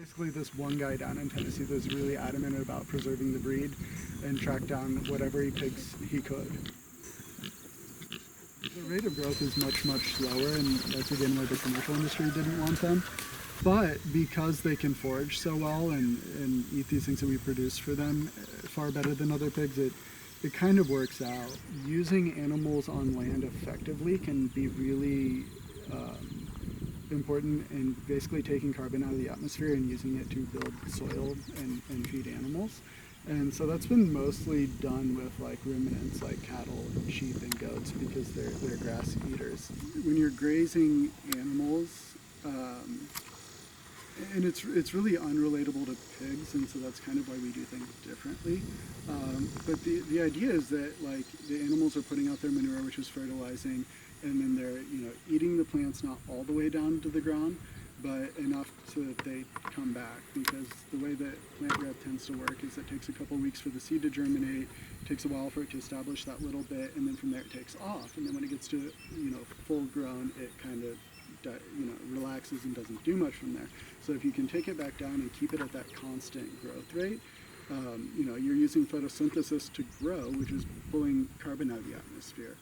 basically this one guy down in Tennessee that's really adamant about preserving the breed and tracked down whatever pigs he could. The rate of growth is much, much slower, and that's again where the commercial industry didn't want them. But because they can forage so well and eat these things that we produce for them far better than other pigs, it kind of works out. Using animals on land effectively can be really important in basically taking carbon out of the atmosphere and using it to build soil and feed animals. And so that's been mostly done with like ruminants like cattle and sheep and goats because they're grass eaters. When you're grazing animals, and it's really unrelatable to pigs, and so that's kind of why we do things differently. But the idea is that like the animals are putting out their manure, which is fertilizing, and then they're eating the plants not all the way down to the ground, but enough so that they come back. Because the way that plant growth tends to work is it takes a couple weeks for the seed to germinate, it takes a while for it to establish that little bit, and then from there it takes off. And then when it gets to full grown, it kind of relaxes and doesn't do much from there. So if you can take it back down and keep it at that constant growth rate, you're using photosynthesis to grow, which is pulling carbon out of the atmosphere.